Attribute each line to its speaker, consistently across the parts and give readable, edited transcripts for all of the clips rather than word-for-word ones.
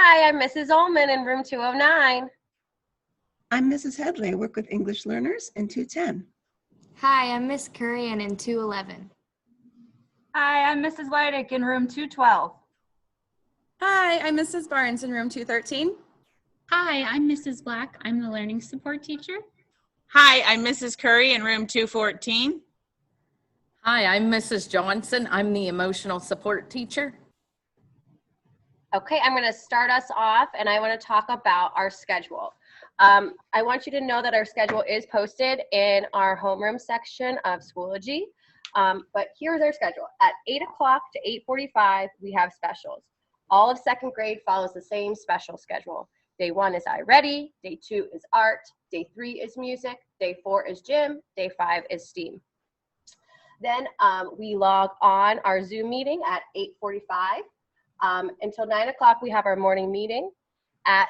Speaker 1: Hi, I'm Mrs. Ullman in room 209.
Speaker 2: I'm Mrs. Headley. I work with English learners in 210.
Speaker 3: Hi, I'm Miss Currian in 211.
Speaker 4: Hi, I'm Mrs. Leidick in room 212.
Speaker 5: Hi, I'm Mrs. Barnes in room 213.
Speaker 6: Hi, I'm Mrs. Black. I'm the learning support teacher.
Speaker 7: Hi, I'm Mrs. Curry in room 214.
Speaker 8: Hi, I'm Mrs. Johnson. I'm the emotional support teacher.
Speaker 1: Okay, I'm going to start us off and I want to talk about our schedule. I want you to know that our schedule is posted in our homeroom section of Schoology. But here's our schedule. At 8 o'clock to 8:45, we have specials. All of second grade follows the same special schedule. Day 1 is iReady, Day 2 is art, Day 3 is music, Day 4 is gym, Day 5 is STEAM. Then we log on our Zoom meeting at 8:45. Until 9 o'clock, we have our morning meeting. At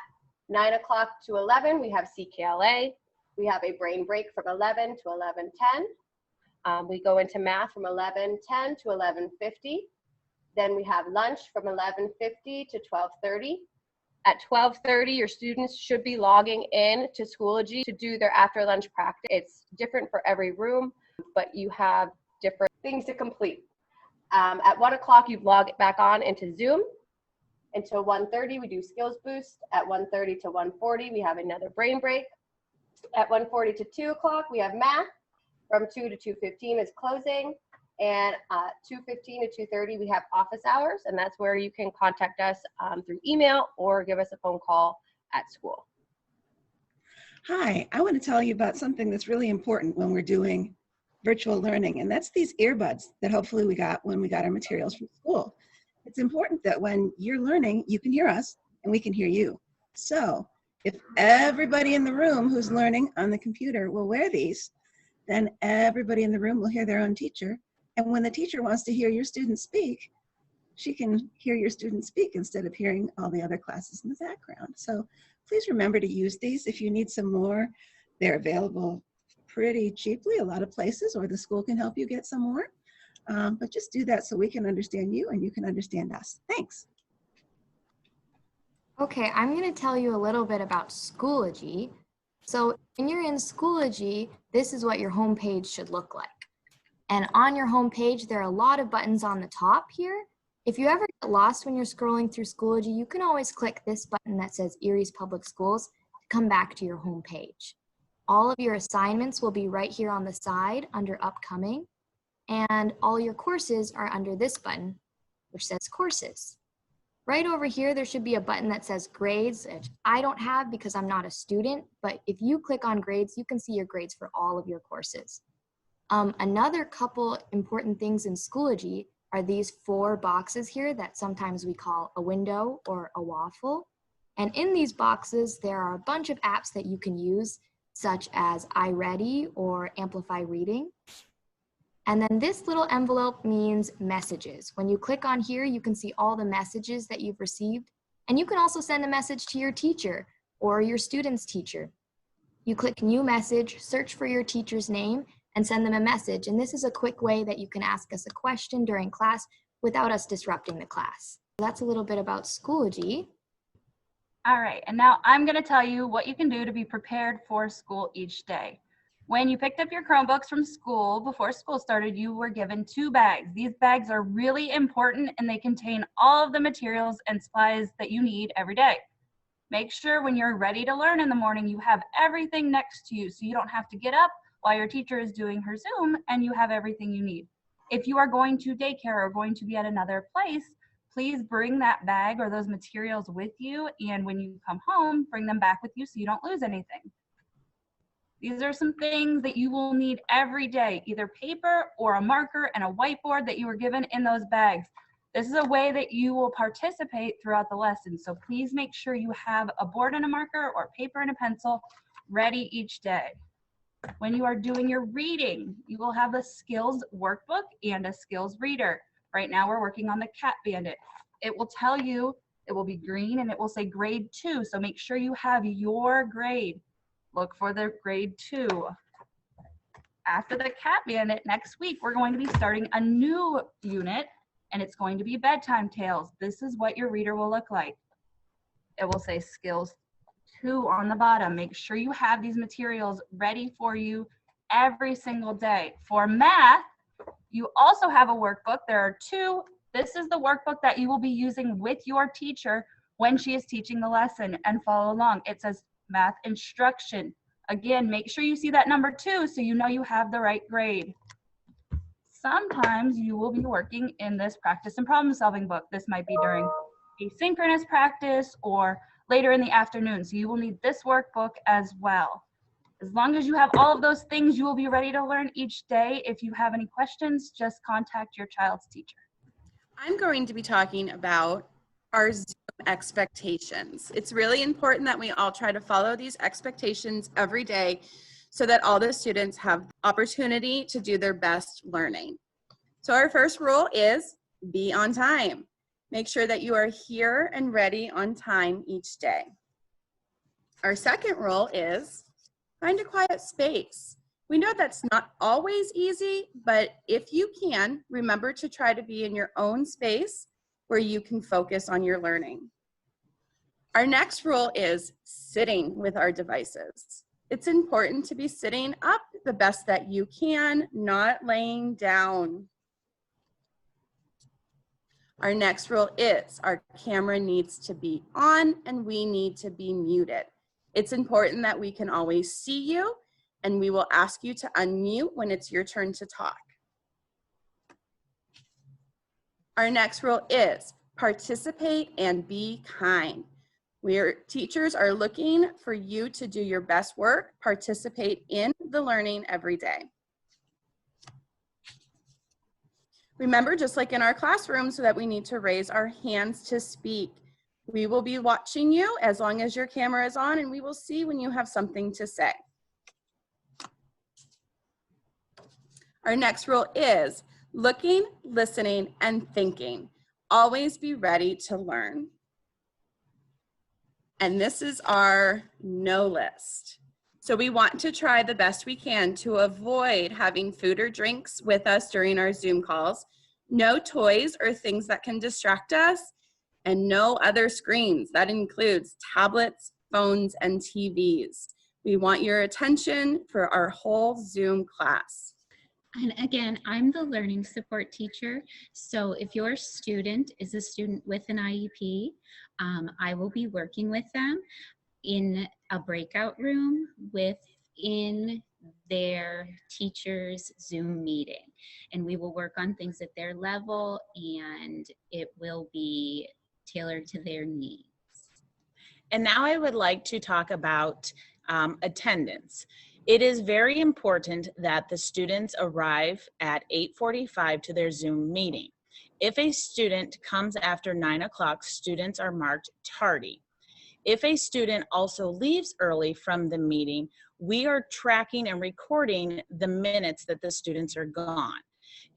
Speaker 1: 9 o'clock to 11, we have CKLA. We have a brain break from 11 to 11:10. We go into math from 11:10 to 11:50. Then we have lunch from 11:50 to 12:30. At 12:30, your students should be logging in to Schoology to do their after lunch practice. It's different for every room, but you have different things to complete. At 1 o'clock, you log back on into Zoom. Until 1:30, we do Skills Boost. At 1:30 to 1:40, we have another brain break. At 1:40 to 2 o'clock, we have math. From 2 to 2:15 is closing. And 2:15 to 2:30, we have office hours, and that's where you can contact us through email or give us a phone call at school.
Speaker 2: Hi, I want to tell you about something that's really important when we're doing virtual learning, and that's these earbuds that hopefully we got when we got our materials from school. It's important that when you're learning, you can hear us and we can hear you. So if everybody in the room who's learning on the computer will wear these, then everybody in the room will hear their own teacher. And when the teacher wants to hear your students speak, she can hear your students speak instead of hearing all the other classes in the background. So please remember to use these. If you need some more, they're available pretty cheaply a lot of places, or the school can help you get some more. But just do that so we can understand you and you can understand us. Thanks.
Speaker 3: Okay, I'm going to tell you a little bit about Schoology. So when you're in Schoology, this is what your homepage should look like. And on your homepage, there are a lot of buttons on the top here. If you ever get lost when you're scrolling through Schoology, you can always click this button that says Erie's Public Schools to come back to your homepage. All of your assignments will be right here on the side under Upcoming, and all your courses are under this button, which says Courses. Right over here, there should be a button that says Grades, which I don't have because I'm not a student, but if you click on Grades, you can see your grades for all of your courses. Another couple important things in Schoology are these 4 boxes here that sometimes we call a window or a waffle. And in these boxes, there are a bunch of apps that you can use, such as iReady or Amplify Reading. And then this little envelope means messages. When you click on here, you can see all the messages that you've received. And you can also send a message to your teacher or your student's teacher. You click New Message, search for your teacher's name, and send them a message. And this is a quick way that you can ask us a question during class without us disrupting the class. That's a little bit about Schoology.
Speaker 4: All right, and now I'm going to tell you what you can do to be prepared for school each day. When you picked up your Chromebooks from school, before school started, you were given 2 bags. These bags are really important and they contain all of the materials and supplies that you need every day. Make sure when you're ready to learn in the morning, you have everything next to you so you don't have to get up while your teacher is doing her Zoom and you have everything you need. If you are going to daycare or going to be at another place, please bring that bag or those materials with you, and when you come home, bring them back with you so you don't lose anything. These are some things that you will need every day, either paper or a marker and a whiteboard that you were given in those bags. This is a way that you will participate throughout the lesson, so please make sure you have a board and a marker or paper and a pencil ready each day. When you are doing your reading, you will have a skills workbook and a skills reader. Right now we're working on the Cat Bandit. It will tell you, it will be green and it will say grade 2, so make sure you have your grade. Look for the grade 2. After the Cat Bandit, next week we're going to be starting a new unit, and it's going to be bedtime tales. This is what your reader will look like. it will say skills 2 on the bottom. Make sure you have these materials ready for you every single day. For math, you also have a workbook. There are 2. This is the workbook that you will be using with your teacher when she is teaching the lesson, and follow along. It says math instruction. Again, make sure you see that number 2 so you know you have the right grade. Sometimes you will be working in this practice and problem solving book. This might be during asynchronous practice or later in the afternoon. So you will need this workbook as well. As long as you have all of those things, you will be ready to learn each day. If you have any questions, just contact your child's teacher.
Speaker 5: I'm going to be talking about our Zoom expectations. It's really important that we all try to follow these expectations every day so that all the students have the opportunity to do their best learning. So our first rule is be on time. Make sure that you are here and ready on time each day. Our second rule is find a quiet space. We know that's not always easy, but if you can, remember to try to be in your own space where you can focus on your learning. Our next rule is sitting with our devices. It's important to be sitting up the best that you can, not laying down. Our next rule is our camera needs to be on and we need to be muted. It's important that we can always see you, and we will ask you to unmute when it's your turn to talk. Our next rule is participate and be kind. Teachers are looking for you to do your best work, participate in the learning every day. Remember, just like in our classroom, so that we need to raise our hands to speak. We will be watching you as long as your camera is on, and we will see when you have something to say. Our next rule is looking, listening, and thinking. Always be ready to learn. And this is our no list. So we want to try the best we can to avoid having food or drinks with us during our Zoom calls, no toys or things that can distract us, and no other screens. That includes tablets, phones, and TVs. We want your attention for our whole Zoom class.
Speaker 6: And again, I'm the learning support teacher. So if your student is a student with an IEP, I will be working with them in a breakout room within their teacher's Zoom meeting. And we will work on things at their level, and it will be tailored to their needs.
Speaker 7: And now I would like to talk about attendance. It is very important that the students arrive at 8:45 to their Zoom meeting. If a student comes after 9 o'clock, students are marked tardy. If a student also leaves early from the meeting, we are tracking and recording the minutes that the students are gone.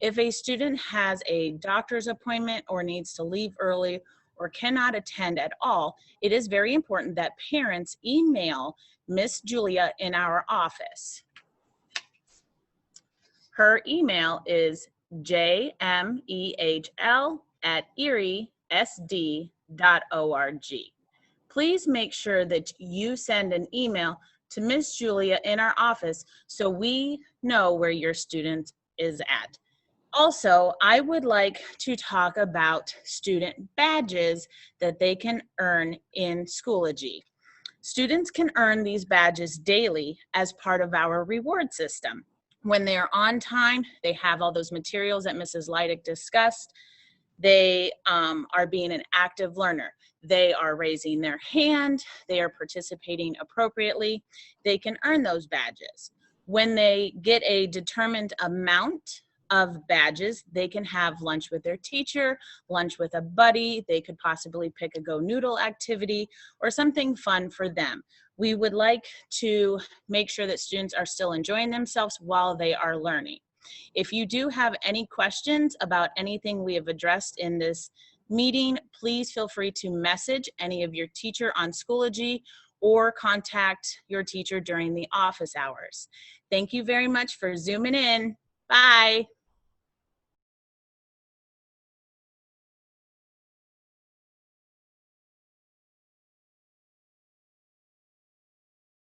Speaker 7: If a student has a doctor's appointment or needs to leave early or cannot attend at all, it is very important that parents email Miss Julia in our office. Her email is jmehl@eriesd.org. Please make sure that you send an email to Miss Julia in our office so we know where your student is at. Also, I would like to talk about student badges that they can earn in Schoology. Students can earn these badges daily as part of our reward system. When they are on time, they have all those materials that Mrs. Leidick discussed. They are being an active learner. They are raising their hand. They are participating appropriately. They can earn those badges. When they get a determined amount of badges, they can have lunch with their teacher, lunch with a buddy. They could possibly pick a Go Noodle activity or something fun for them. We would like to make sure that students are still enjoying themselves while they are learning. If you do have any questions about anything we have addressed in this meeting, please feel free to message any of your teacher on Schoology or contact your teacher during the office hours. Thank you very much for Zooming in. Bye.